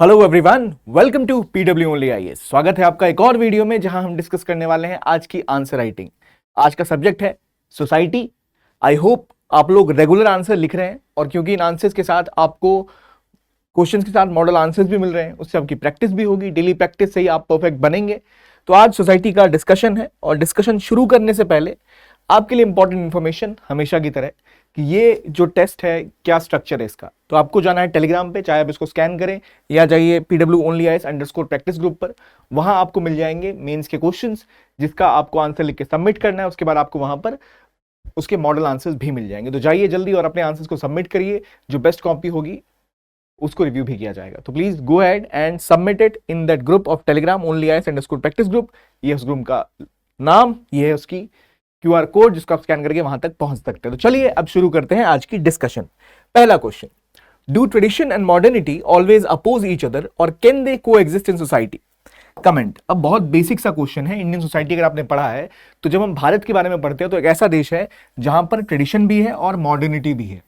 Hello everyone, welcome to PW only IAS. स्वागत है आपका एक और वीडियो में जहां हम डिस्कस करने वाले हैं आज की आंसर राइटिंग। आज का सब्जेक्ट है सोसाइटी। आई होप आप लोग रेगुलर आंसर लिख रहे हैं और क्योंकि इन आंसर्स के साथ आपको क्वेश्चंस के साथ मॉडल आंसर्स भी मिल रहे हैं, उससे आपकी प्रैक्टिस भी होगी। डेली प्रैक्टिस से ही आप परफेक्ट बनेंगे। तो आज सोसाइटी का डिस्कशन है और डिस्कशन शुरू करने से पहले आपके लिए इंपॉर्टेंट इंफॉर्मेशन हमेशा की तरह कि ये जो टेस्ट है क्या स्ट्रक्चर है इसका। तो आपको जाना है टेलीग्राम पे, चाहे आप इसको स्कैन करें या जाइए pwoonlyis_practice ग्रुप पर। वहां आपको मिल जाएंगे मेंस के क्वेश्चंस जिसका आपको आंसर लिख के सबमिट करना है। उसके बाद आपको वहां पर उसके मॉडल आंसर्स भी मिल जाएंगे। तो जाइए जल्दी और अपने आंसर्स को सबमिट करिए। जो बेस्ट कॉपी होगी उसको रिव्यू भी किया जाएगा। तो please go ahead and submit it in that group of Telegram onlyis_practice group. ये उस ग्रुप का नाम, ये है उसकी QR कोड जिसको आप स्कैन करके वहां तक पहुंच सकते हैं। तो चलिए अब शुरू करते हैं आज की डिस्कशन। पहला question, do tradition and modernity always oppose each other और can they coexist in society? Comment. अब बहुत बेसिक सा क्वेश्चन है। इंडियन सोसाइटी अगर आपने पढ़ा है तो जब हम भारत के बारे में पढ़ते हैं तो एक ऐसा देश है जहां पर ट्रेडिशन भी है और मॉडर्निटी भी है।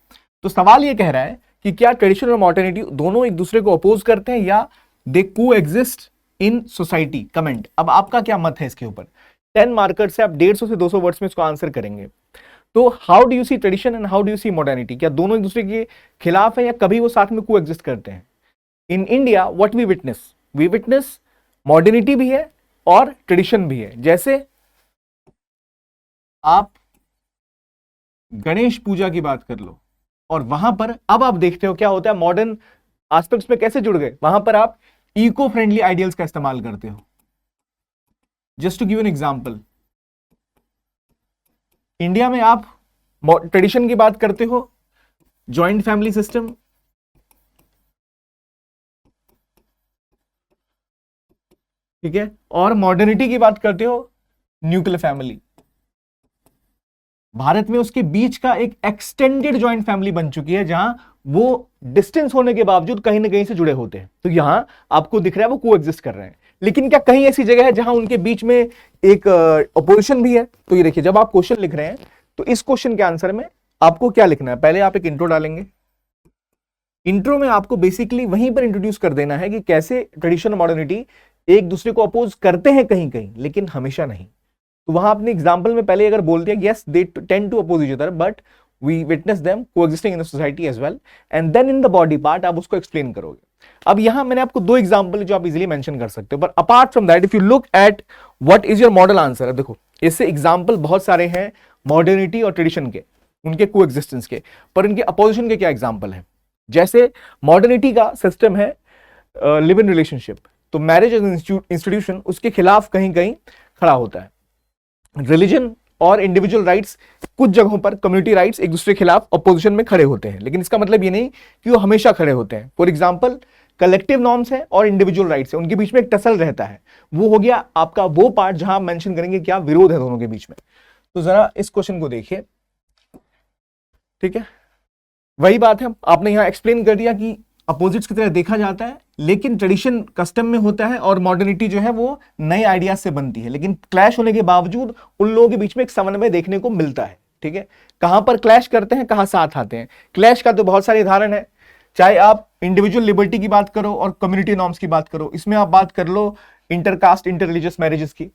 तो सवाल ये कह रहा है कि क्या ट्रेडिशन और मॉडर्निटी दोनों एक दूसरे को अपोज करते हैं या दे कोएग्जिस्ट इन सोसाइटी? कमेंट। अब आपका क्या मत है इसके ऊपर? 10 मार्कर्स से आप 150 से 200 वर्ड्स में इसको आंसर करेंगे। तो how do you see tradition and how do you see modernity? क्या दोनों एक दूसरे के खिलाफ है या कभी वो साथ में कोएग्जिस्ट करते हैं? In India what we witness modernity भी है और ट्रेडिशन भी है। जैसे आप गणेश पूजा की बात कर लो और वहां पर अब आप देखते हो क्या होता है, मॉडर्न एस्पेक्ट्स में कैसे जुड़ गए। वहां पर आप इको फ्रेंडली आइडियल्स का इस्तेमाल करते हो। Just to give an example, India में आप ट्रेडिशन की बात करते हो, जॉइंट फैमिली सिस्टम, ठीक है, और मॉडर्निटी की बात करते हो, न्यूक्लियर फैमिली। भारत में उसके बीच का एक एक्सटेंडेड जॉइंट फैमिली बन चुकी है जहां वो डिस्टेंस होने के बावजूद कहीं ना कहीं से जुड़े होते हैं। तो यहां आपको दिख रहा है वो कोएग्जिस्ट कर रहे हैं। लेकिन क्या कहीं ऐसी जगह है जहां उनके बीच में एक अपोजिशन भी है? तो ये देखिए, जब आप क्वेश्चन लिख रहे हैं तो इस क्वेश्चन के आंसर में आपको क्या लिखना है? पहले आप एक इंट्रो डालेंगे। इंट्रो में आपको बेसिकली वहीं पर इंट्रोड्यूस कर देना है कि कैसे ट्रेडिशन और मॉडर्निटी एक दूसरे को अपोज करते हैं कहीं कहीं, लेकिन हमेशा नहीं। तो वहां आपने एग्जाम्पल में पहले अगर बोल दिया yes they tend to oppose each other but we witness them coexisting in the society as well, and then in the body part आप उसको एक्सप्लेन करोगे। अब यहां मैंने आपको दो एग्जांपल जो आप इजीली मेंशन कर सकते हो, पर apart from that if you look at what is your model answer, अब देखो इससे एग्जांपल बहुत सारे हैं मॉडर्निटी और ट्रेडिशन के, उनके कोएग्जिस्टेंस के, पर इनके अपोजिशन के क्या एग्जांपल है? जैसे मॉडर्निटी का सिस्टम है लिव इन रिलेशनशिप, तो मैरिज एज इंस्टीट्यूशन उसके खिलाफ कहीं कहीं खड़ा होता है। रिलीजन और इंडिविजुअल राइट्स कुछ जगहों पर, कम्युनिटी राइट्स एक दूसरे के खिलाफ अपोजिशन में खड़े होते हैं, लेकिन इसका मतलब ये नहीं कि वो हमेशा खड़े होते हैं। फॉर एग्जांपल कलेक्टिव नॉर्म्स है और इंडिविजुअल राइट्स है, उनके बीच में एक टसल रहता है। वो हो गया आपका वो पार्ट जहां आप मेंशन करेंगे क्या विरोध है दोनों के बीच में। तो जरा इस क्वेश्चन को देखिए, ठीक है, वही बात है, आपने यहां एक्सप्लेन कर दिया कि अपोजिट्स की तरह देखा जाता है, लेकिन ट्रेडिशन कस्टम में होता है और मॉडर्निटी जो है वो नए आइडियाज से बनती है, लेकिन क्लैश होने के बावजूद उन लोगों के बीच में एक समन्वय देखने को मिलता है। ठीक है, कहां पर क्लैश करते हैं, कहां साथ आते हैं। क्लैश का तो बहुत सारे उदाहरण है, चाहे आप इंडिविजुअल लिबर्टी की बात करो और कम्युनिटी नॉर्म्स की बात करो, इसमें आप बात कर लो इंटरकास्ट इंटर रिलीजियस मैरिजेस की,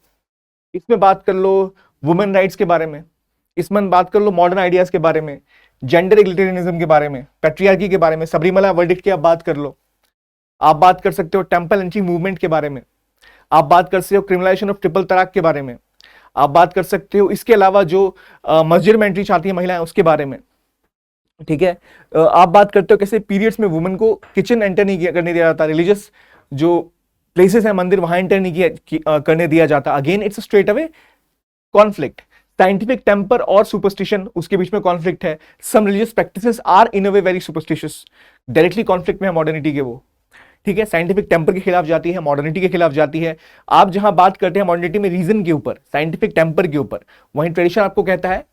इसमें बात कर लो वुमेन राइट्स के बारे में, इसमें बात कर लो मॉडर्न आइडियाज के बारे में, जेंडर एग्लिटेरियनिज्म के बारे में, पैट्रियार्की के बारे में, सबरीमला वर्डिक्ट की आप बात कर लो, आप बात कर सकते हो टेंपल लंचिंग मूवमेंट के बारे में, आप बात कर सकते हो क्रिमिनलाइजेशन ऑफ ट्रिपल तलाक के बारे में, आप बात कर सकते हो इसके अलावा जो मस्जिद में एंट्री चाहती है महिलाएं उसके बारे में। ठीक है, आप बात करते हो कैसे पीरियड्स में वुमेन को किचन एंटर नहीं करने दिया जाता, रिलीजियस जो प्लेसेस है मंदिर वहां एंटर नहीं करने दिया जाता। Again it's straight away conflict. Scientific temper और सुपरस्टिशन उसके बीच में कॉन्फ्लिक्ट है। Some religious practices are in a way very superstitious, directly conflict में है मॉडर्निटी के वो। ठीक है, साइंटिफिक टेम्पर के खिलाफ जाती है, मॉडर्निटी के खिलाफ जाती है। आप जहां बात करते हैं मॉडर्निटी में रीजन के ऊपर, साइंटिफिक टेम्पर के ऊपर, वहीं ट्रेडिशन आपको कहता है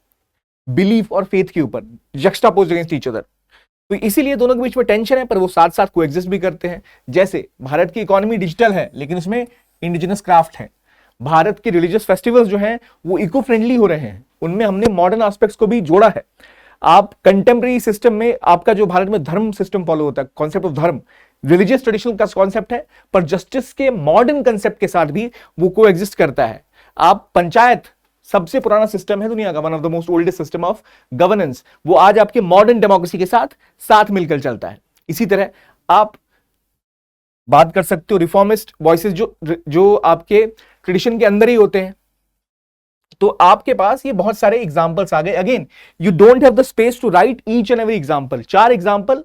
बिलीफ और फेथ के ऊपर, जक्सटापोज्ड अगेंस्ट ईच अदर। तो इसीलिए दोनों के बीच में टेंशन है, पर वो साथ साथ कोएग्जिस्ट भी करते हैं। जैसे भारत की इकोनॉमी डिजिटल है लेकिन उसमें इंडिजिनस क्राफ्ट है। भारत के रिलीजियस फेस्टिवल्स जो हैं वो इको फ्रेंडली हो रहे हैं, उनमें हमने मॉडर्न एस्पेक्ट्स को भी जोड़ा है। आप कंटेम्प्रेरी सिस्टम में आपका जो भारत में धर्म सिस्टम फॉलो होता है, कॉन्सेप्ट ऑफ धर्म, रिलीजियस ट्रेडिशनल का कॉन्सेप्ट है, पर जस्टिस के मॉडर्न कंसेप्ट के साथ भी वो को एग्जिस्ट करता है। आप पंचायत सबसे पुराना सिस्टम है दुनिया का, one of the most oldest system of governance, वो आज आपके मॉडर्न डेमोक्रेसी के साथ साथ मिलकर चलता है। इसी तरह आप बात कर सकते हो रिफॉर्मिस्ट वॉइसेस जो आपके ट्रेडिशन के अंदर ही होते हैं। तो आपके पास ये बहुत सारे एग्जांपल्स आ गए। Again you don't have the space to write each and every example. 4 example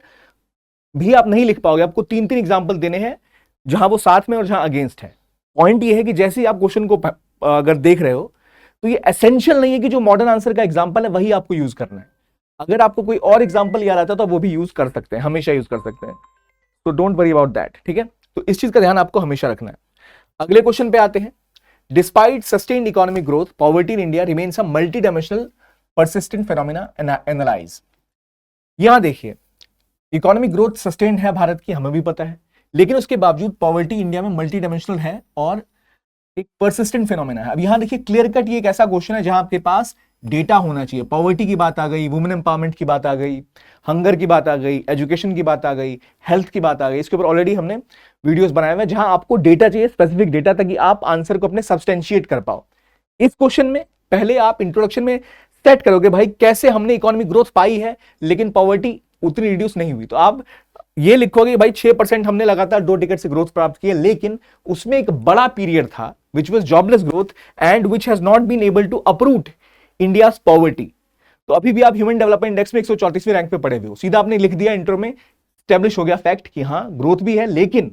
भी आप नहीं लिख पाओगे, आपको 3-3 एग्जांपल देने हैं, जहां वो साथ में और जहां अगेंस्ट है। पॉइंट ये है कि जैसे ही आप क्वेश्चन को अगर देख रहे हो तो ये एसेंशियल नहीं है कि जो मॉडर्न आंसर का एग्जांपल है वही आपको यूज करना है। अगर आपको कोई और एग्जांपल याद आता है तो वो भी यूज कर सकते हैं, हमेशा यूज कर सकते हैं। तो डोंट वरी अबाउट दैट, ठीक है। तो इस चीज का ध्यान आपको हमेशा रखना है। अगले क्वेश्चन पे आते हैं। Despite sustained economic growth, poverty in India remains a multi dimensional persistent phenomena analyse. यहां देखिए, इकोनॉमिक ग्रोथ सस्टेन्ड है भारत की, हमें भी पता है, लेकिन उसके बावजूद पॉवर्टी इंडिया में मल्टी डायमेंशनल है और एक परसिस्टेंट फिनोमेना है। अब यहां देखिए क्लियर कट ये एक ऐसा क्वेश्चन है जहां आपके पास डेटा होना चाहिए। पॉवर्टी की बात आ गई, वुमेन एम्पावरमेंट की बात आ गई, हंगर की बात आ गई, एजुकेशन की बात आ गई, हेल्थ की बात आ गई। इसके ऊपर ऑलरेडी हमने वीडियोस बनाए हुए हैं जहां आपको डेटा चाहिए, स्पेसिफिक डेटा, ताकि आप आंसर को अपने सब्सटेंशिएट कर पाओ। इस क्वेश्चन में पहले आप इंट्रोडक्शन में सेट करोगे भाई कैसे हमने इकोनॉमिक ग्रोथ पाई है लेकिन पॉवर्टी उतनी रिड्यूस नहीं हुई। तो आप ये लिखोगे भाई 6% हमने लगातार 2 डिकेड से ग्रोथ प्राप्त की है, लेकिन उसमें एक बड़ा पीरियड था which was jobless growth and which has not been able to uproot India's poverty। तो अभी भी आप ह्यूमन डेवलपमेंट इंडेक्स में 134वें रैंक पे पड़े हुए हो। सीधा आपने लिख दिया इंट्रो में, स्टैब्लिश हो गया फैक्ट कि हाँ ग्रोथ भी है लेकिन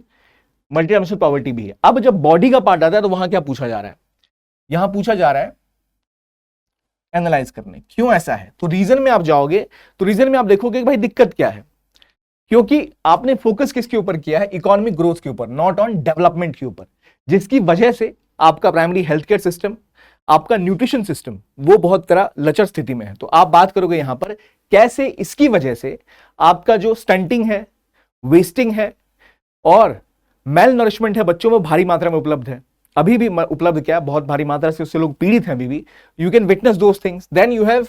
मल्टी डायमेंशनल पॉवर्टी भी है। अब जब बॉडी का पार्ट आता है तो वहां क्या पूछा जा रहा है? यहां पूछा जा रहा है एनालाइज करने क्यों ऐसा है। तो रीजन में आप जाओगे तो रीजन में आप देखोगे कि भाई दिक्कत क्या है, क्योंकि आपने फोकस किसके ऊपर किया है? इकोनॉमिक ग्रोथ के ऊपर, नॉट ऑन डेवलपमेंट के ऊपर, जिसकी वजह से आपका प्राइमरी हेल्थ केयर सिस्टम, आपका न्यूट्रिशन सिस्टम वो बहुत तरह लचर स्थिति में है। तो आप बात करोगे यहां पर कैसे इसकी वजह से आपका जो स्टंटिंग है, वेस्टिंग है और मेल नरिशमेंट है, बच्चों में भारी मात्रा में उपलब्ध है, अभी भी उपलब्ध क्या है, बहुत भारी मात्रा से उससे लोग पीड़ित हैं अभी भी। You can witness those things. Then you have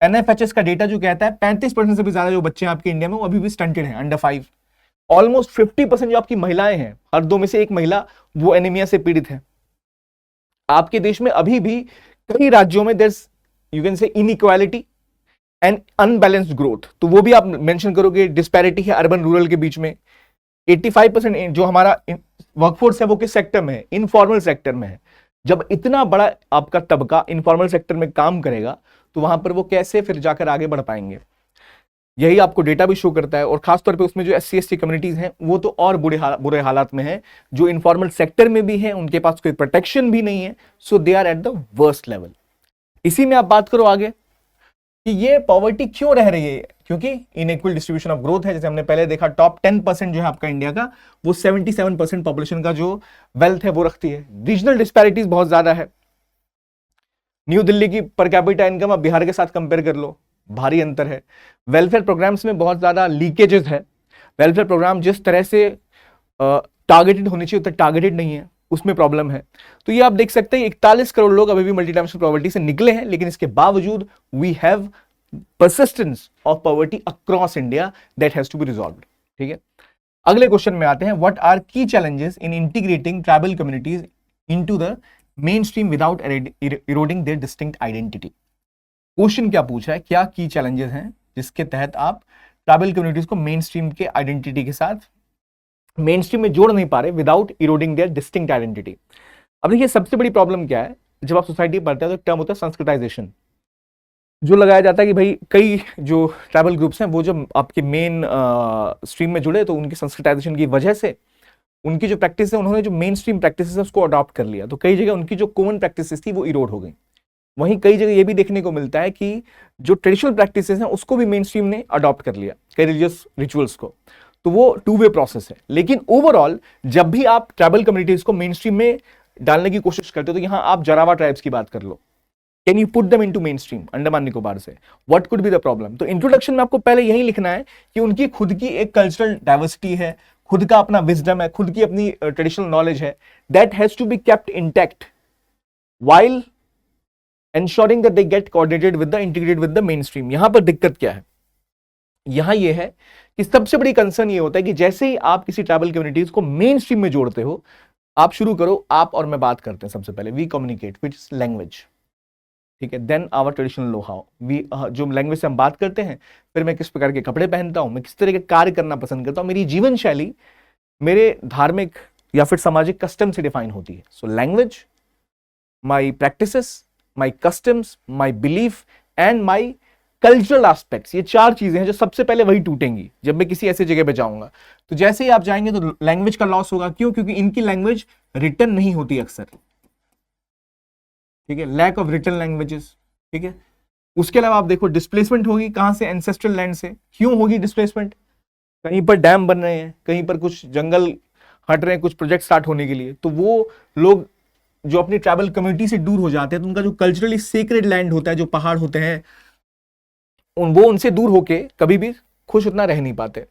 NFHS का डेटा जो कहता है 35% से भी ज्यादा जो बच्चे आपके इंडिया में वो अभी भी स्टंटेड हैं, अंडर 5। ऑलमोस्ट 50% जो आपकी महिलाएं हैं, हर 2 में से 1 महिला वो एनीमिया से पीड़ित है। आपके देश में अभी भी कई राज्यों में there you can say inequality and unbalanced growth. तो वो भी आप मेंशन करोगे, डिस्पैरिटी है अर्बन रूरल के बीच में। 85% जो हमारा वर्कफोर्स है वो किस सेक्टर में है? इनफॉर्मल सेक्टर में है। जब इतना बड़ा आपका तबका इनफॉर्मल सेक्टर में काम करेगा तो वहां पर वो कैसे फिर जाकर आगे बढ़ पाएंगे? यही आपको डेटा भी शो करता है। और खासतौर पे उसमें जो SC/ST कम्युनिटीज हैं वो तो और बुरे हालात में हैं, जो इनफॉर्मल सेक्टर में भी हैं, उनके पास कोई प्रोटेक्शन भी नहीं है, so they are at the worst level. इसी में आप बात करो आगे कि ये पॉवर्टी क्यों रह रही है, क्योंकि इनइक्वल डिस्ट्रीब्यूशन ऑफ ग्रोथ है। जैसे हमने पहले देखा टॉप 10% जो है आपका इंडिया का, वो 77% पॉपुलेशन का जो वेल्थ है वो रखती है। रीजनल डिस्पैरिटीज बहुत ज्यादा है। न्यू दिल्ली की पर कैपिटा इनकम आप बिहार के साथ कंपेयर कर लो, भारी अंतर है। वेलफेयर प्रोग्राम्स में बहुत ज्यादा लीकेजेस है। वेलफेयर प्रोग्राम जिस तरह से टारगेटेड होने चाहिए उतना टारगेटेड नहीं है, उसमें प्रॉब्लम है। तो ये आप देख सकते हैं 41 करोड़ लोग अभी भी मल्टी डायमेंशनल पॉवर्टी से निकले हैं, लेकिन इसके बावजूद we have persistence of poverty across India that has to be resolved। ठीक है, अगले क्वेश्चन में आते हैं। What are key challenges in integrating tribal communities into the mainstream without eroding their distinct identity? Question क्या पूछ रहा है, क्या की चैलेंजेस हैं जिसके तहत आप ट्राइबल कम्युनिटीज को मेन स्ट्रीम के आइडेंटिटी के साथ मेन स्ट्रीम में जोड़ नहीं पा रहे without eroding their distinct identity? अब देखिए सबसे बड़ी प्रॉब्लम क्या है, जब आप सोसाइटी पढ़ते हैं तो एक टर्म होता है संस्कृताइजेशन, जो लगाया जाता है कि भाई कई जो ट्राइबल ग्रुप्स हैं वो जब आपके मेन स्ट्रीम में जुड़े तो उनकी संस्कृताइजेशन की वजह से उनकी जो प्रैक्टिस है, उन्होंने जो मेन स्ट्रीम प्रैक्टिस है उसको अडॉप्ट कर लिया। तो कई जगह उनकी जो कॉमन प्रैक्टिस थी वो इरोड हो गई। वहीं कई जगह ये भी देखने को मिलता है कि जो ट्रेडिशनल प्रैक्टिसेस हैं उसको भी मेन स्ट्रीम ने अडॉप्ट कर लिया, कई रिलीजियस रिचुअल्स को। तो वो 2 वे प्रोसेस है। लेकिन ओवरऑल जब भी आप ट्राइबल कम्युनिटीज को मेन स्ट्रीम में डालने की कोशिश करते हो तो यहां आप जरावा ट्राइब्स की बात कर लो, can you put them into mainstream Andaman Nicobar से? What could be the problem? तो इंट्रोडक्शन में आपको पहले यही लिखना है कि उनकी खुद की एक कल्चरल डाइवर्सिटी है, खुद का अपना विजडम है, खुद की अपनी ट्रेडिशनल नॉलेज है, that has to be kept intact while ensuring that they get coordinated with the integrated with the mainstream। यहां पर दिक्कत क्या है? यहां ये है कि सबसे बड़ी कंसर्न ये होता है कि जैसे ही आप किसी ट्राइबल कम्युनिटीज को मेन स्ट्रीम में जोड़ते हो, आप शुरू करो, आप और मैं बात करते हैं, सबसे पहले वी कम्युनिकेट विच लैंग्वेज, ठीक है, then our traditional know how, we जो लैंग्वेज से हम बात करते हैं, फिर मैं किस प्रकार के कपड़े पहनता हूं, मैं किस तरह के कार्य करना पसंद करता हूं, मेरी जीवन शैली मेरे धार्मिक या फिर सामाजिक कस्टम से डिफाइन होती है। So language, my practices, my customs, my belief and my cultural aspects, ये चार चीजें हैं जो सबसे पहले वही टूटेंगी जब मैं किसी ऐसी जगह पे जाऊंगा। तो जैसे ही आप जाएंगे तो लैंग्वेज का लॉस होगा। क्यों? क्योंकि इनकी लैंग्वेज रिटन नहीं होती अक्सर, ठीक है, लैक ऑफ रिटन लैंग्वेजेस, ठीक है। उसके अलावा आप देखो डिस्प्लेसमेंट होगी, कहां से? एंसेस्ट्रल लैंड से। क्यों होगी डिस्प्लेसमेंट? कहीं पर डैम बन रहे हैं, कहीं पर कुछ जंगल हट रहे हैं, कुछ प्रोजेक्ट स्टार्ट होने के लिए, तो वो लोग जो अपनी ट्राइबल कम्युनिटी से दूर हो जाते हैं, तो उनका जो कल्चरली सेक्रेड लैंड होता है, जो पहाड़ होते हैं, वो उनसे दूर होके कभी भी खुश उतना रह नहीं पाते।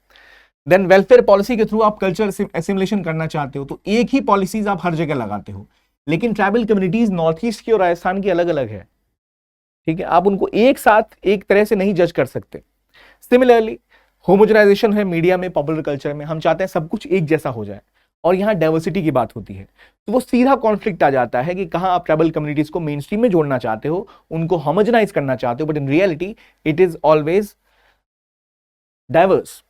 देन वेलफेयर पॉलिसी के थ्रू आप कल्चर एसिमिलेशन करना चाहते हो, तो एक ही पॉलिसीज आप हर जगह लगाते हो, लेकिन ट्राइबल कम्युनिटीज नॉर्थ ईस्ट की और राजस्थान की अलग अलग है, ठीक है, आप उनको एक साथ एक तरह से नहीं जज कर सकते। सिमिलरली होमोजेनाइजेशन है मीडिया में, पॉपुलर कल्चर में, हम चाहते हैं सब कुछ एक जैसा हो जाए, और यहां डाइवर्सिटी की बात होती है, तो वो सीधा कॉन्फ्लिक्ट आ जाता है कि कहां आप ट्राइबल कम्युनिटीज को मेन स्ट्रीम में जोड़ना चाहते हो, उनको होमोजेनाइज करना चाहते हो, but in reality it is always diverse.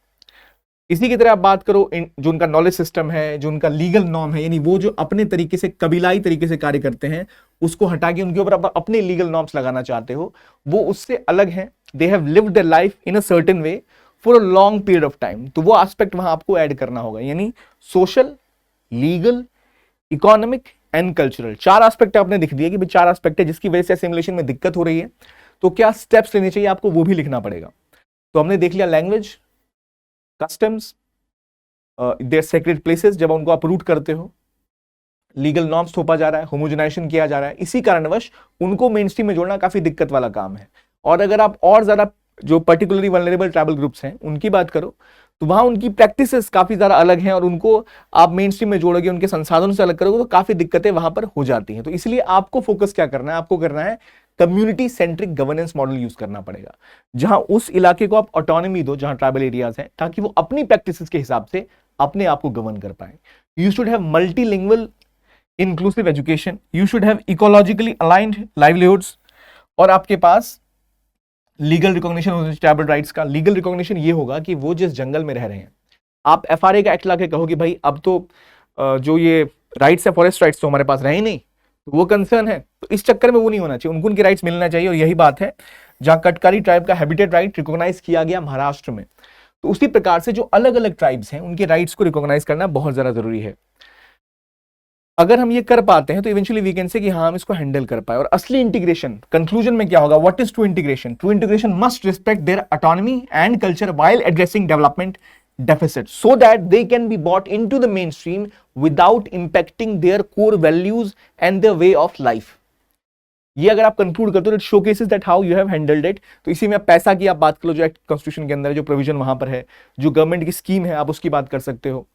इसी की तरह आप बात करो जो उनका नॉलेज सिस्टम है, जो उनका लीगल नॉर्म है, यानी वो जो अपने तरीके से कबीलाई तरीके से कार्य करते हैं, उसको हटा के उनके ऊपर अपने लीगल नॉर्म्स लगाना चाहते हो, वो उससे अलग है। They have lived their life in a certain way for a long period of time, तो वो एस्पेक्ट वहां आपको ऐड करना होगा, यानी social, legal, economic and cultural, चार एस्पेक्ट आपने दिख दिया कि भाई चार एस्पेक्ट है जिसकी वजह से असिमिलेशन में दिक्कत हो रही है, तो क्या स्टेप्स लेने चाहिए आपको, वो भी लिखना पड़ेगा। तो हमने देख लिया language, customs, their secret places, जब उनको आप रूट करते हो, लीगल नॉर्म्स थोपा जा रहा है, होमोजेनाइजेशन किया जा रहा है, इसी कारणवश उनको मेन स्ट्रीम में जोड़ना काफी दिक्कत वाला काम है। और अगर आप और ज्यादा जो पर्टिकुलरली वल्नरेबल ट्राइबल ग्रुप्स हैं उनकी बात करो, तो वहां उनकी प्रैक्टिसेस काफी ज्यादा अलग हैं, और उनको आप मेन स्ट्रीम में जोड़ोगे, उनके संसाधनों से अलग करोगे, तो काफी दिक्कतें वहां पर हो जाती हैं। तो इसलिए आपको फोकस क्या करना है? आपको करना है community centric governance model use करना पड़ेगा, जहां उस इलाके को आप ऑटोनॉमी दो जहां ट्राइबल एरियाज हैं, ताकि वो अपनी प्रैक्टिसेस के हिसाब से अपने आप को गवर्न कर पाए। You should have multilingual inclusive education, you should have ecologically aligned livelihoods, और आपके पास लीगल रिकॉग्निशन होगा ट्राइबल राइट्स का। लीगल रिकॉग्निशन ये होगा कि वो जिस जंगल में रह रहे हैं, आप एफआरए का एक्ट लाके कहो कि भाई अब तो जो ये राइट्स है, फॉरेस्ट राइट्स तो हमारे पास रहे ही नहीं, तो वो कंसर्न है, तो इस चक्कर में वो नहीं होना चाहिए, उनको उनके राइट्स मिलना चाहिए। और यही बात है जहां कटकारी ट्राइब का हैबिटेट राइट रिकॉग्नाइज किया गया महाराष्ट्र में, तो उसी प्रकार से जो अलग अलग ट्राइब्स हैं उनके राइट्स को रिकॉग्नाइज करना बहुत ज्यादा जरूरी है। अगर हम ये कर पाते हैं तो इवेंचुअली वी कैन से कि हाँ हम इसको हैंडल कर पाए। और असली इंटीग्रेशन कंक्लूजन में क्या होगा? What is true integration? True integration must respect there autonomy and culture while addressing development deficit so that they can be brought into the mainstream without impacting their core values and their way of life। ये अगर आप conclude करते हो, it showcases that how you have handled it. तो इसी में आप पैसा की आप बात कर लो, जो कॉन्स्टिट्यूशन के अंदर है, जो प्रोविजन वहां पर है, जो गवर्नमेंट की स्कीम है, आप उसकी बात कर सकते हो।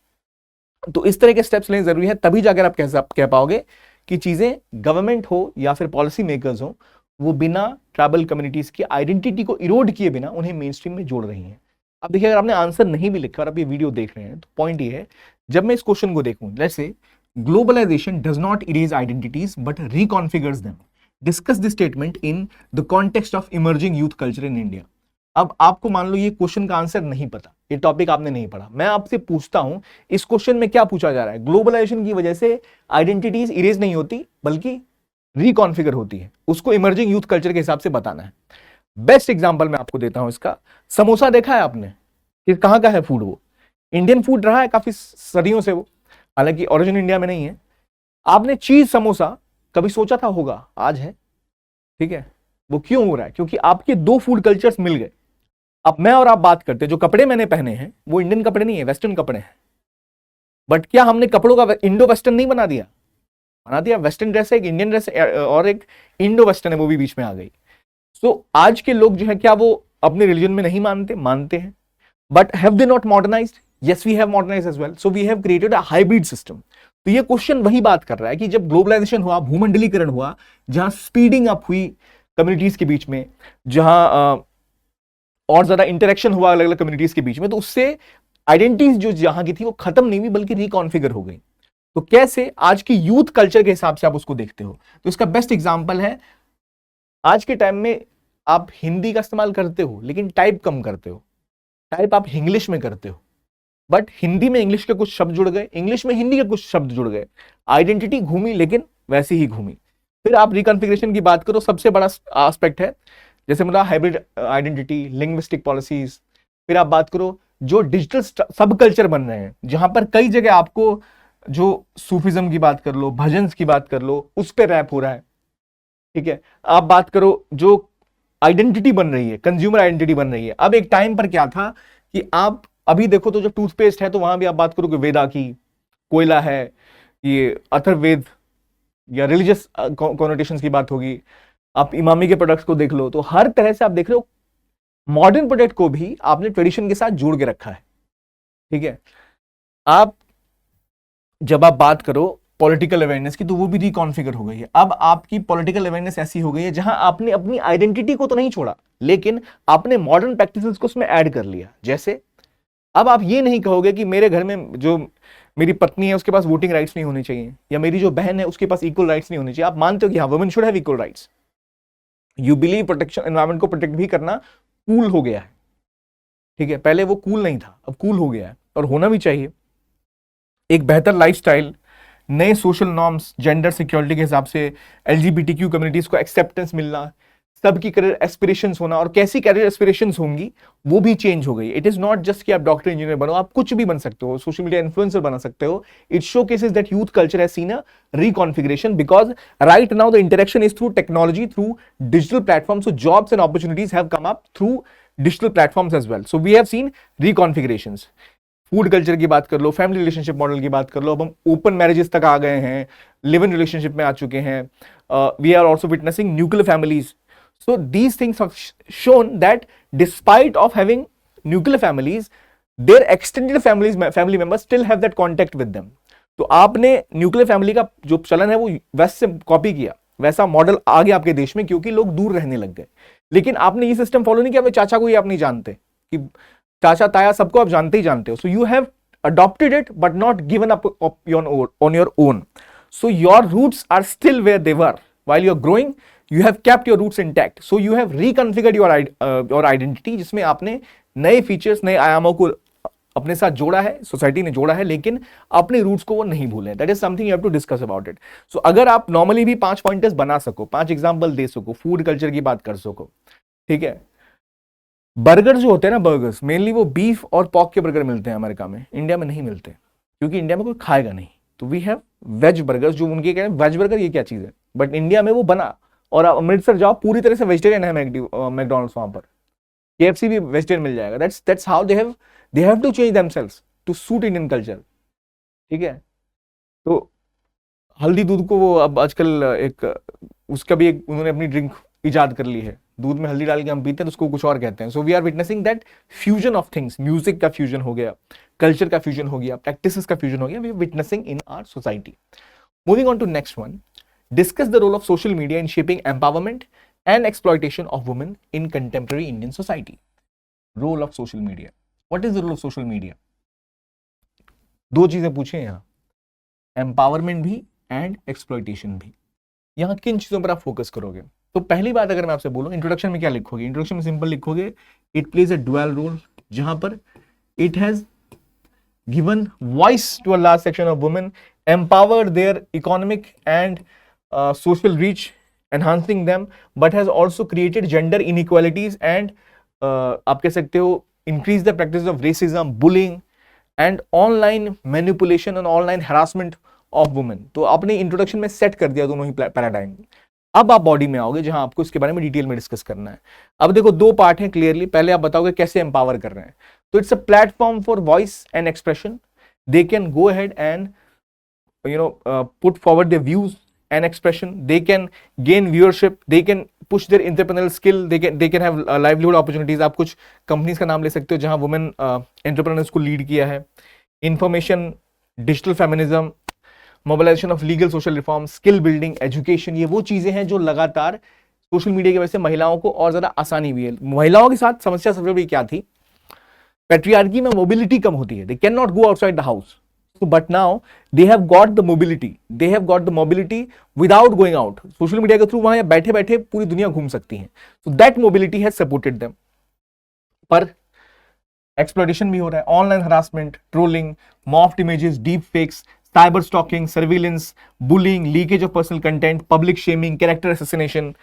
तो इस तरह के स्टेप्स लेने जरूरी है, तभी जाकर आप कह पाओगे कि चीजें गवर्नमेंट हो या फिर पॉलिसी मेकर्स हो, वो बिना ट्राइबल कम्युनिटीज की आइडेंटिटी को इरोड किए बिना उन्हें मेन स्ट्रीम में जोड़ रही हैं। अब देखिए, अगर आपने आंसर नहीं भी लिखा और आप ये वीडियो देख रहे हैं, तो पॉइंट ये है, जब मैं इस क्वेश्चन को देखूं, let's say globalisation does not erase identities but reconfigures them, discuss this statement in the context of emerging youth culture in India. अब आपको मान लो ये क्वेश्चन का आंसर नहीं पता, ये टॉपिक आपने नहीं पढ़ा, मैं आपसे पूछता हूं इस क्वेश्चन में क्या पूछा जा रहा है? ग्लोबलाइजेशन की वजह से आइडेंटिटीज इरेज नहीं होती बल्कि रिकॉन्फिगर होती है, उसको इमर्जिंग यूथ कल्चर के हिसाब से बताना है। बेस्ट एग्जांपल मैं आपको देता हूं इसका। समोसा देखा है आपने? कि कहां का है फूड? वो इंडियन फूड रहा है काफी सदियों से, वो हालांकि ओरिजिन इंडिया में नहीं है। आपने चीज समोसा कभी सोचा था होगा? आज है, ठीक है। वो क्यों हो रहा है? क्योंकि आपके दो फूड कल्चर्स मिल गए। अब मैं और आप बात करते हैं, जो कपड़े मैंने पहने हैं वो इंडियन कपड़े नहीं है, वेस्टर्न कपड़े हैं, बट क्या हमने कपड़ों का इंडो वेस्टर्न नहीं बना दिया? बना दिया। वेस्टर्न ड्रेस है, एक इंडियन ड्रेस और एक इंडो वेस्टर्न है, वो भी बीच में आ गई। सो आज के लोग जो है, क्या वो अपने रिलीजन में नहीं मानते? मानते हैं, but have they not modernized? Yes, we have modernized as well. So we have created a hybrid system. तो ये क्वेश्चन वही बात कर रहा है कि जब ग्लोबलाइजेशन हुआ, भूमंडलीकरण हुआ, जहां स्पीडिंग अप हुई कम्युनिटीज के बीच में, जहां और ज्यादा इंटरेक्शन हुआ अलग अलग कम्युनिटीज के बीच में, तो उससे आइडेंटिटीज जो जहां की थी वो खत्म नहीं हुई बल्कि रिकॉन्फिगर हो गई। तो कैसे आज की यूथ कल्चर के हिसाब से आप उसको देखते हो, तो इसका बेस्ट एग्जांपल है आज के टाइम में आप हिंदी का इस्तेमाल करते हो लेकिन टाइप कम करते हो, टाइप आप इंग्लिश में करते हो, बट हिंदी में इंग्लिश के कुछ शब्द जुड़ गए, इंग्लिश में हिंदी के कुछ शब्द जुड़ गए, आइडेंटिटी घूमी लेकिन वैसी ही घूमी। फिर आप रिकॉन्फिगरेशन की बात करो, सबसे बड़ा एस्पेक्ट है जैसे मतलब हाइब्रिड आइडेंटिटी, लिंग्विस्टिक पॉलिसीज। फिर आप बात करो जो डिजिटल सब कल्चर बन रहे हैं, जहां पर कई जगह आपको जो सूफिज्म की बात कर लो, भजन की बात कर लो, उस पर रैप हो रहा है, ठीक है। आप बात करो जो आइडेंटिटी बन रही है, कंज्यूमर आइडेंटिटी बन रही है। अब एक टाइम पर क्या था कि आप अभी देखो तो जो टूथपेस्ट है तो वहां भी आप बात करो कि वेदा की, कोयला है, ये अथर्ववेद या रिलीजियस कॉनोटेशंस की बात होगी। आप इमामी के प्रोडक्ट्स को देख लो, तो हर तरह से आप देख रहे हो मॉडर्न प्रोडक्ट को भी आपने ट्रेडिशन के साथ जोड़ के रखा है, ठीक है। आप जब आप बात करो पॉलिटिकल अवेयरनेस की, तो वो भी रिकॉन्फिगर हो गई है। अब आपकी पॉलिटिकल अवेयरनेस ऐसी हो गई है जहां आपने अपनी आइडेंटिटी को तो नहीं छोड़ा, लेकिन आपने मॉडर्न प्रैक्टिसेस को उसमें ऐड कर लिया। जैसे अब आप ये नहीं कहोगे कि मेरे घर में जो मेरी पत्नी है उसके पास वोटिंग राइट्स नहीं होने चाहिए, या मेरी जो बहन है उसके पास इक्वल राइट्स नहीं होने चाहिए। आप मानते हो कि हाँ, women should have equal rights. You believe protection, environment को प्रोटेक्ट भी करना कूल हो गया है, ठीक है। पहले वो कूल नहीं था, अब कूल हो गया है, और होना भी चाहिए। एक बेहतर लाइफस्टाइल, नए सोशल नॉर्म्स, जेंडर सिक्योरिटी के हिसाब से एलजीबीटीक्यू कम्युनिटीज को एक्सेप्टेंस मिलना, सबकी करियर एस्पिरेशंस होना, और कैसी करियर एस्पिरेशंस होंगी वो भी चेंज हो गई। इट इज नॉट जस्ट कि आप डॉक्टर इंजीनियर बनो, आप कुछ भी बन सकते हो, सोशल मीडिया इन्फ्लुएंसर बना सकते हो। It showcases that youth culture has seen a reconfiguration because right now the interaction is through technology, through digital platform, so jobs and opportunities have come up through digital platforms as well. So we have seen reconfigurations. Food culture की बात कर लो, family relationship model की बात कर लो, अब हम open marriages तक आ गए हैं, लिव इन रिलेशनशिप में आ चुके हैं। We are also witnessing nuclear families. So these things have shown that despite of having nuclear families, their extended family members still have that contact with them. तो आपने nuclear family का जो चलन है वो वेस्ट से कॉपी किया, वैसा मॉडल आ गया आपके देश में क्योंकि लोग दूर रहने लग गए। लेकिन आपने ये सिस्टम फॉलो नहीं किया, अपने चाचा को ही आप नहीं जानते कि चाचा ताया सबको आप जानते ही जानते हो। So you have adopted it but not given up on your own. So your roots are still where they were while you're growing. You have kept your roots intact. So you have reconfigured your identity, जिसमें आपने नए features, नए आयामों को अपने साथ जोड़ा है, सोसाइटी ने जोड़ा है, लेकिन अपने रूट्स को वो नहीं भूले। That is something you have to discuss about it. So अगर आप नॉर्मली भी 5 पॉइंटर्स बना सको, 5 एग्जांपल दे सको, फूड कल्चर की बात कर सको, ठीक है। बर्गर जो होते हैं ना, बर्गर्स मेनली वो बीफ और पॉक के बर्गर मिलते हैं अमेरिका में, इंडिया में नहीं मिलते क्योंकि इंडिया में कोई खाएगा नहीं। तो वी हैव वेज बर्गर्स, जो उनके कह रहे हैं वेज बर्गर ये क्या चीज है, बट इंडिया में वो बना। और आप अमृतसर जाओ, पूरी तरह से वेजिटेरियन है मैकडॉनल्ड्स, वहां पर KFC भी वेजिटेरियन मिल जाएगा। That's how they have to change themselves to suit Indian culture, ठीक है। तो हल्दी दूध को वो अब आजकल एक उसका भी एक उन्होंने अपनी ड्रिंक इजाद कर ली है, दूध में हल्दी डाल के हम पीते हैं तो उसको कुछ और कहते हैं। So we are witnessing that fusion of things, music का फ्यूजन हो गया, कल्चर का फ्यूजन हो गया, प्रैक्टिसेस का फ्यूजन हो गया, we are witnessing in our society. Moving on to next one, discuss the role of social media in shaping empowerment and exploitation of women in contemporary Indian society. Role of social media. What is the role of social media? दो चीजें पूछे यहां, empowerment भी and exploitation भी। यहां किन चीजों पर आप फोकस करोगे? तो पहली बात अगर मैं आपसे बोलूं, इंट्रोडक्शन में क्या लिखोगे? इंट्रोडक्शन में सिंपल लिखोगे, it plays a dual role, जहां पर it has given voice to a large section of women, empowered their economic and social reach, enhancing them, but has also created gender inequalities and आप कह सकते हो increase the practice of racism, bullying and online manipulation and online harassment of women। तो आपने introduction में set कर दिया दोनों ही पैराडाइम। अब आप बॉडी में आओगे जहां आपको इसके बारे में डिटेल में डिस्कस करना है। अब देखो दो पार्ट हैं क्लियरली, पहले आप बताओगे कैसे एम्पावर कर रहे हैं। तो it's a platform for voice and expression, they can go ahead and put forward their views and expression, they can gain viewership, they can push their entrepreneurial skill, they can have livelihood opportunities। आप कुछ companies का नाम ले सकते हो जहां women entrepreneurs को lead किया है। Information, digital feminism, mobilization of legal social reform, skill building, education, ये वो चीजें हैं जो लगातार सोशल मीडिया की वजह से महिलाओं को और ज्यादा आसानी भी है। महिलाओं के साथ समस्या सबसे बड़ी क्या थी, पैट्रियार्की में मोबिलिटी कम होती है, they can not go outside the house, but now they have got the mobility, they have got the mobility without going out. Social media के थ्रू वहां बैठे बैठे पूरी दुनिया घूम सकती हैं, so that mobility has supported them. पर एक्सप्लॉयटेशन भी हो रहा है, online harassment, trolling, morphed images, deep fakes, cyber stalking, surveillance, bullying, leakage of personal content, public shaming, character assassination,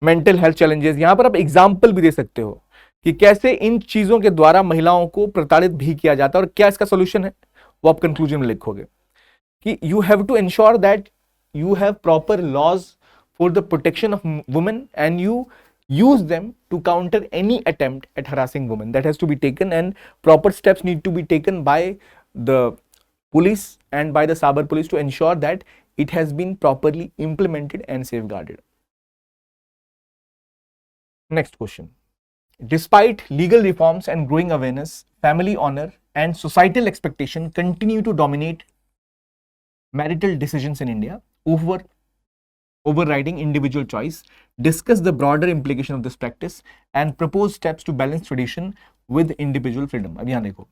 mental health challenges. यहां पर आप एग्जाम्पल भी दे सकते हो कि कैसे इन चीजों के द्वारा महिलाओं को प्रताड़ित भी किया जाता है और क्या इसका सोल्यूशन है, वो आप कंक्लूजन में लिखोगे कि you have to ensure that you have proper laws for the protection of women and you use them to counter any attempt at harassing women. That has to be taken, and proper steps need to be taken by the police and by the cyber police to ensure that it has been properly implemented and safeguarded. Next question. Despite legal reforms and growing awareness, family honor and societal expectation continue to dominate marital decisions in India, overriding individual choice. Discuss the broader implication of this practice and propose steps to balance tradition with individual freedom. अब यहां देखो,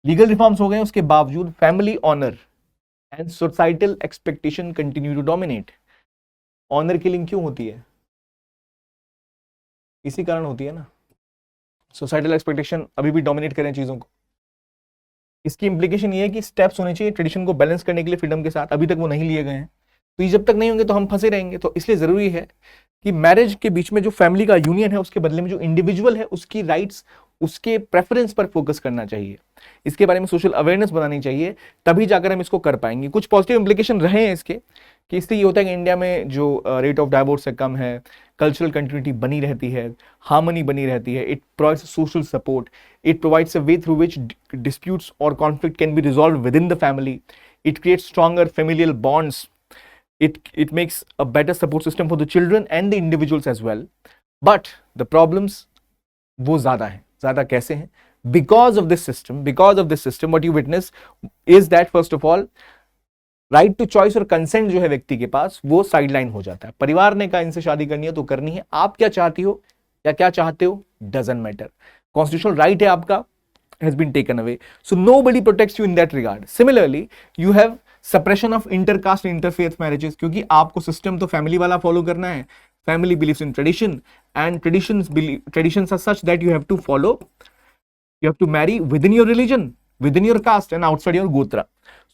legal reforms हो गए, उसके बावजूद family honour and societal expectation continue to dominate. Honour killing क्यों होती है? इसी कारण होती है ना, सोसाइटल एक्सपेक्टेशन अभी भी डोमिनेट करें चीजों को। इसकी इंप्लीकेशन ये है कि स्टेप्स होने चाहिए ट्रेडिशन को बैलेंस करने के लिए फ्रीडम के साथ, अभी तक वो नहीं लिए गए हैं, तो ये जब तक नहीं होंगे तो हम फंसे रहेंगे। तो इसलिए जरूरी है कि मैरिज के बीच में जो फैमिली का यूनियन है उसके बदले में जो इंडिविजुअल है उसकी राइट्स, उसके प्रेफरेंस पर फोकस करना चाहिए, इसके बारे में सोशल अवेयरनेस बनानी चाहिए, तभी जाकर हम इसको कर पाएंगे। कुछ पॉजिटिव इंप्लीकेशन रहे हैं इसके, कि इससे ये होता है कि इंडिया में जो रेट ऑफ डाइवोर्स है कम है, कल्चरल कंटिन्यूटी बनी रहती है, हार्मनी बनी रहती है, it provides social support, it provides a way through which disputes और conflict can be resolve within the family, it creates stronger familial bonds, it makes a better support system for the children and the individuals as well. But the problems वो ज़्यादा कैसे हैं? Because of this system what you witness is that first of all right to choice और consent जो है व्यक्ति के पास वो साइडलाइन हो जाता है। परिवार ने कहा इनसे शादी करनी है तो करनी है, आप क्या चाहती हो या क्या चाहते हो doesn't matter, constitutional right है आपका has been taken away, so nobody protects you in that regard. Similarly you have suppression of intercaste interfaith marriages, क्योंकि आपको सिस्टम तो फैमिली वाला फॉलो करना है, family believes in tradition and traditions are such that you have to marry within your religion, within your caste and outside your gotra.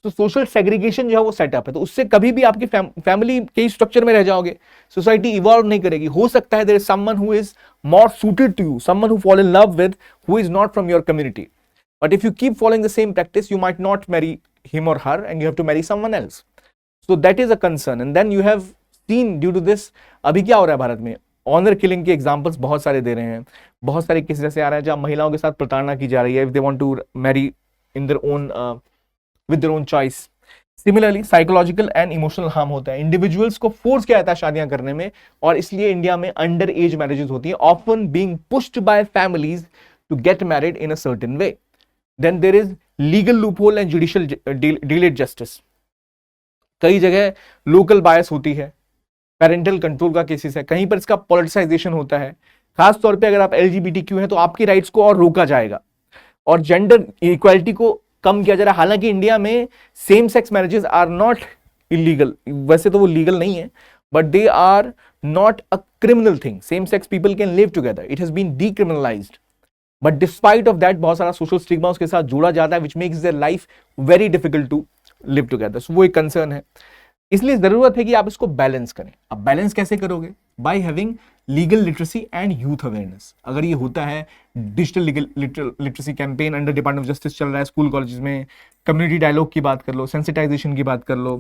तो social segregation जो है वो सेटअप है, तो उससे कभी भी आपकी फैमिली के स्ट्रक्चर में रह जाओगे, सोसाइटी इवॉल्व नहीं करेगी। हो सकता है there is someone who is more suited to you, someone who fall in love with who is not from your community, but if you keep following the same practice you might not marry him or her and you have to marry someone else. So that is a concern, and then you have seen due to this अभी क्या हो रहा है भारत में, honour killing के examples बहुत सारे दे रहे हैं, बहुत सारे केसेस ऐसे आ रहे हैं जहां महिलाओं के साथ प्रताड़ना की जा रही है, if they want to marry in their own with their own choice. Similarly psychological and emotional harm होता है, इंडिविजुअल्स को फोर्स किया जाता है शादियां करने में, और इसलिए इंडिया में अंडर एज मैरिजेस होती है, often being pushed by families to get married in a certain way. Then there is legal loophole and judicial delayed justice. कई जगह लोकल बायस होती है, पेरेंटल कंट्रोल का केसेस है, कहीं पर इसका पॉलिटिसाइजेशन होता है, खास तौर पे अगर आप LGBTQ हैं तो आपकी राइट्स को और रोका जाएगा और जेंडर इक्वालिटी को कम किया जा रहा है. हालांकि इंडिया में same sex marriages are not illegal, वैसे तो वो लीगल नहीं है, but they are not a criminal thing. Same sex people can live together, it has been decriminalised. But despite of that बहुत सारा सोशल स्टिग्मा उसके साथ जुड़ा जाता है, which makes their life very difficult to live together. So वो एक concern है, इसलिए जरूरत है कि आप इसको बैलेंस करें. अब बैलेंस कैसे करोगे? By having legal literacy and youth awareness. अगर ये होता है, digital legal literacy campaign under department of justice चल रहा है स्कूल कॉलेजेस में, कम्युनिटी डायलॉग की बात कर लो, सेंसिटाइजेशन की बात कर लो,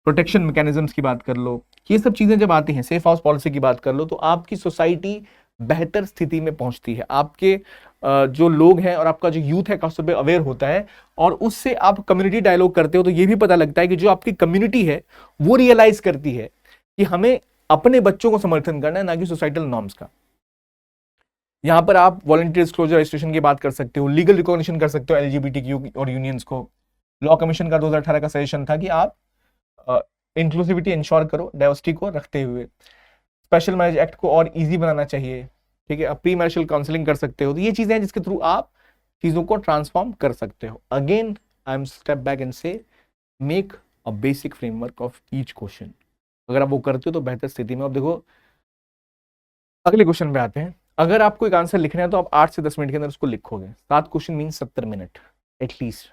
प्रोटेक्शन मैकेनिज्म्स की बात कर लो, ये सब चीजें जब आती हैं, सेफ हाउस पॉलिसी की बात कर लो, तो आपकी सोसाइटी बेहतर स्थिति में पहुंचती है. आपके जो लोग हैं और आपका जो यूथ है खासतौर पे अवेयर होता है, और उससे आप कम्युनिटी डायलॉग करते हो तो ये भी पता लगता है कि जो आपकी कम्युनिटी है वो रियलाइज करती है कि हमें अपने बच्चों को समर्थन करना है, ना कि सोसाइटल नॉर्म्स का. यहां पर आप वॉलंटियर डिस्क्लोजर रजिस्ट्रेशन की बात कर सकते हो, लीगल रिकॉग्निशन कर सकते हो LGBTQ और यूनियंस को. लॉ कमीशन का 2018 का सजेशन था कि आप इंक्लूसिविटी इंश्योर करो, डाइवर्सिटी को रखते हुए. स्पेशल मैरिज एक्ट को और इजी बनाना चाहिए, ठीक है, आप प्री मैरिटल काउंसलिंग कर सकते हो। तो ये चीजें हैं जिसके थ्रू आप चीजों को ट्रांसफॉर्म कर सकते हो। Again I am step back and say make a basic framework of each question. अगर आप वो करते हो तो बेहतर स्थिति में। अब देखो अगले क्वेश्चन पे आते हैं। अगर आपको एक आंसर लिखना है तो आप 8 से 10 मिनट के अंदर उसको लिखोगे। 7 क्वेश्चन मीन 70 मिनट, एटलीस्ट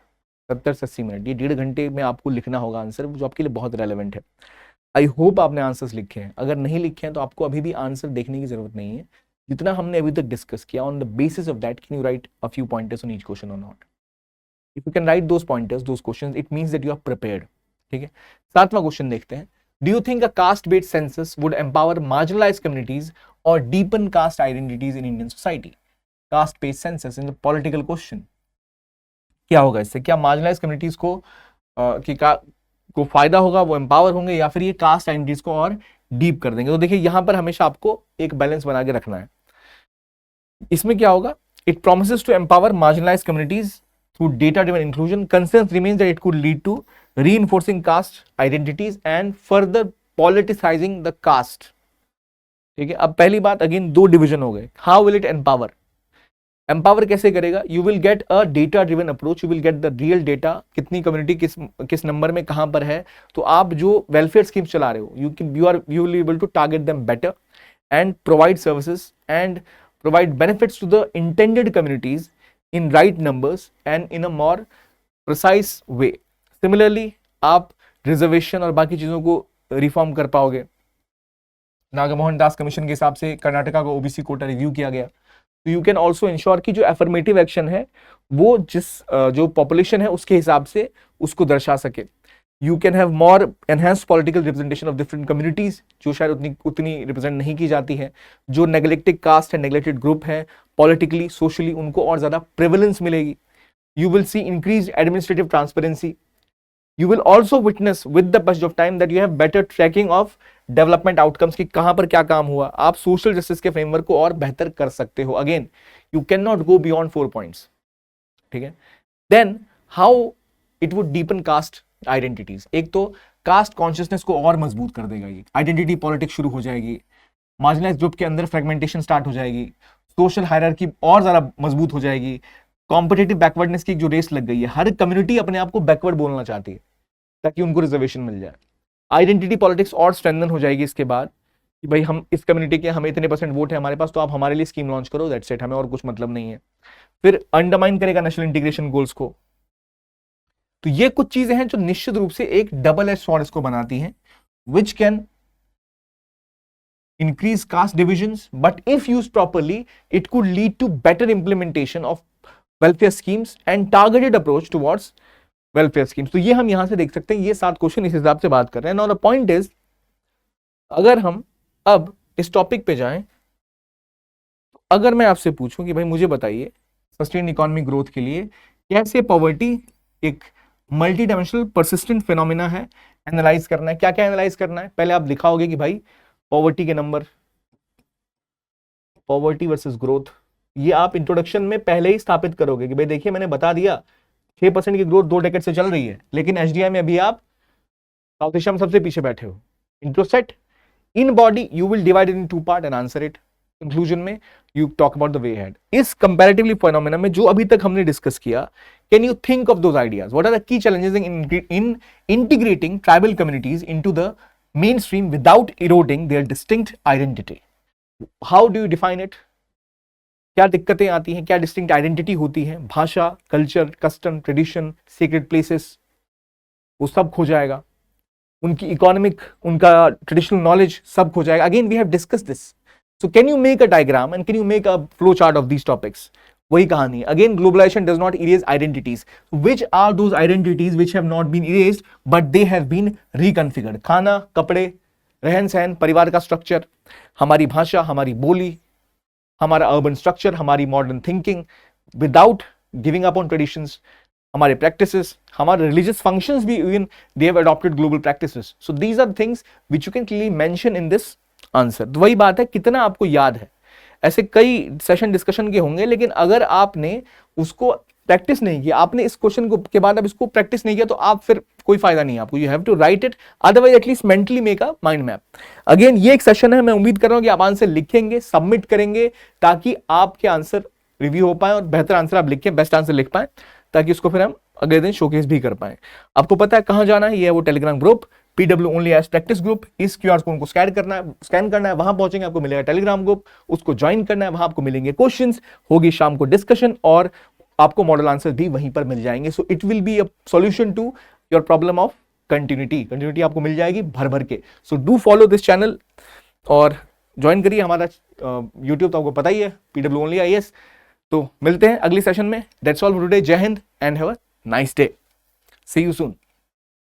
70 से 80 मिनट, ये 1.5 घंटे में आपको लिखना होगा आंसर, जो आपके लिए बहुत रेलेवेंट है। आई होप आपने आंसर्स लिखे हैं। अगर नहीं लिखे हैं तो आपको अभी भी आंसर देखने की जरूरत नहीं है। जितना हमने अभी तक डिस्कस किया, on the basis of that can you write a few pointers on each question और not. If you can write those pointers, those questions, it means that you are prepared. ठीक है, 7वां क्वेश्चन देखते हैं। Do you think a caste based census would empower marginalised communities और deepen caste identities in Indian society? Caste based census in the political question, क्या होगा इससे? क्या मार्जिनलाइज्ड कम्युनिटीज को फायदा होगा, वो एम्पावर होंगे, या फिर ये कास्ट आइडेंटिटीज को और डीप कर देंगे? तो देखिए यहां पर हमेशा आपको एक बैलेंस बना के रखना है। इसमें क्या होगा? It promises to empower marginalised communities through data-driven inclusion. Concerns remains that it could lead to reinforcing caste identities and further politicizing the caste. ठीक है, अब पहली बात अगेन 2 डिवीजन हो गए। How will it empower? Empower कैसे करेगा? You will get a data-driven approach. You will get the real data, कितनी कम्युनिटी किस नंबर में कहां पर है। तो आप जो वेलफेयर स्कीम्स चला रहे हो, you will be able to target them better and provide services and provide benefits to the intended communities in right numbers and in a more precise way. Similarly, आप रिजर्वेशन और बाकी चीजों को reform कर पाओगे। नागमोहन दास कमीशन के हिसाब से कर्नाटका को ओबीसी कोटा रिव्यू किया गया। तो यू कैन ऑल्सो इंश्योर कि जो एफर्मेटिव एक्शन है वो जो पॉपुलेशन है उसके हिसाब से उसको दर्शा सके। You can have more enhanced political representation of different communities, जो शायद उतनी रिप्रेजेंट नहीं की जाती है। जो नेग्लेक्टेड कास्ट है, नेग्लेक्टेड ग्रुप है, पॉलिटिकली सोशली, उनको और ज्यादा प्रेवलेंस मिलेगी। You will see increase administrative transparency. You will also witness with the passage of time that you have better tracking of development outcomes, कि कहां पर क्या काम हुआ। आप सोशल जस्टिस के फ्रेमवर्क को और बेहतर कर सकते हो। Again you can not go beyond 4 points, ठीक है। Then how it would deepen caste identities. एक तो कास्ट कॉन्शियसनेस को और मजबूत कर देगा, ये आइडेंटिटी पॉलिटिक्स शुरू हो जाएगी, मार्जिनलाइज्ड ग्रुप के अंदर फ्रेगमेंटेशन स्टार्ट हो जाएगी, सोशल हायरार्की और ज्यादा मजबूत हो जाएगी। कॉम्पिटिटिव बैकवर्डनेस की जो रेस लग गई है, हर कम्युनिटी अपने आप को बैकवर्ड बोलना चाहती है ताकि उनको रिजर्वेशन मिल जाए। आइडेंटिटी पॉलिटिक्स और स्ट्रेंथन हो जाएगी इसके बाद कि भाई हम इस कम्युनिटी के, हमें इतने % वोट है हमारे पास, तो आप हमारे लिए स्कीम लॉन्च करो, दैट्स इट, हमें और कुछ मतलब नहीं है। फिर अंडरमाइन करेगा नेशनल इंटीग्रेशन गोल्स को। तो ये कुछ चीजें हैं जो निश्चित रूप से एक डबल एज स्वॉर्ड इसको बनाती हैं, which can increase caste divisions, but if used properly it could lead to better implementation of welfare schemes and targeted approach towards welfare schemes. तो ये हम यहां से देख सकते हैं, ये 7 क्वेश्चन इस हिसाब से बात कर रहे हैं। Now the point is, अगर हम अब इस टॉपिक पे जाएं, अगर मैं आपसे पूछूं कि भाई मुझे बताइए सस्टेन इकोनॉमी ग्रोथ के लिए कैसे पॉवर्टी एक मल्टी डायमेंशनल परसिस्टेंट फिनोमिना है, एनालाइज करना है। क्या क्या एनालाइज करना है? पहले आप लिखा होगा कि भाई पॉवर्टी के नंबर, पॉवर्टी वर्सेस ग्रोथ, ये आप इंट्रोडक्शन में पहले ही स्थापित करोगे कि भाई देखिए मैंने बता दिया 6% की ग्रोथ 2 डेकेड से चल रही है, लेकिन एचडीआई में अभी आप साउथ एशिया में सबसे पीछे बैठे हो। Intro set in body you will divide in 2 part and answer it. Conclusion में you talk about the way ahead. इस कंपैरेटिवली फिनोमेना में जो अभी तक हमने डिस्कस किया, can you think of those ideas? What are the key challenges in integrating tribal communities into the mainstream without eroding their distinct identity? How do you define it? क्या दिक्कतें आती हैं, क्या डिस्टिंक्ट आइडेंटिटी होती है? भाषा, culture, custom, tradition, secret places, वो सब खो जाएगा। उनकी इकोनॉमिक, उनका ट्रेडिशनल नॉलेज सब खो जाएगा। Again we have discuss this, so can you make a diagram and can you make a flow chart of these topics? वही कहानी है। Again globalisation does not erase identities, which are those identities which have not been erased but they have been reconfigured. खाना, कपड़े, रहन सहन, परिवार का structure, हमारी भाषा, हमारी बोली, हमारा अर्बन स्ट्रक्चर, हमारी modern thinking, without giving up on traditions, हमारे प्रैक्टिसेस, हमारे रिलीजियस फंक्शंस भी even they have adopted global practices. So these are things which you can clearly mention in this answer. तो वही बात है कितना आपको याद है। ऐसे कई सेशन डिस्कशन के होंगे, लेकिन अगर आपने उसको प्रैक्टिस नहीं किया आपने इस क्वेश्चन को के बाद अब इसको प्रैक्टिस नहीं किया तो आप फिर कोई फायदा नहीं है आपको, you have to write it, otherwise at least mentally make a mind map. Again ये एक सेशन है, मैं उम्मीद कर रहा हूं कि आप आंसर लिखेंगे, सबमिट करेंगे, ताकि आपके आंसर रिव्यू हो पाए और बेहतर आंसर आप लिखें, बेस्ट आंसर लिख पाए, ताकि उसको फिर हम अगले दिन शोकेस भी कर पाए। आपको पता है कहां जाना है, ये है वो Telegram group PW only as practice group. इस QR कोड को स्कैन करना है, वहां पहुंचेंगे आपको मिलेगा टेलीग्राम ग्रुप, उसको ज्वाइन करना है, वहां आपको मिलेंगे क्वेश्चंस, होगी शाम को डिस्कशन और आपको मॉडल आंसर भी वहीं पर मिल जाएंगे। So it will be a solution to your problem of continuity आपको मिल जाएगी भर भर के। So do follow this channel और ज्वाइन करिए हमारा यूट्यूब, तो आपको पता ही है PW ओनली IAS। तो मिलते हैं अगली सेशन में। That's all for today. Jai Hind and have a nice day. See you soon.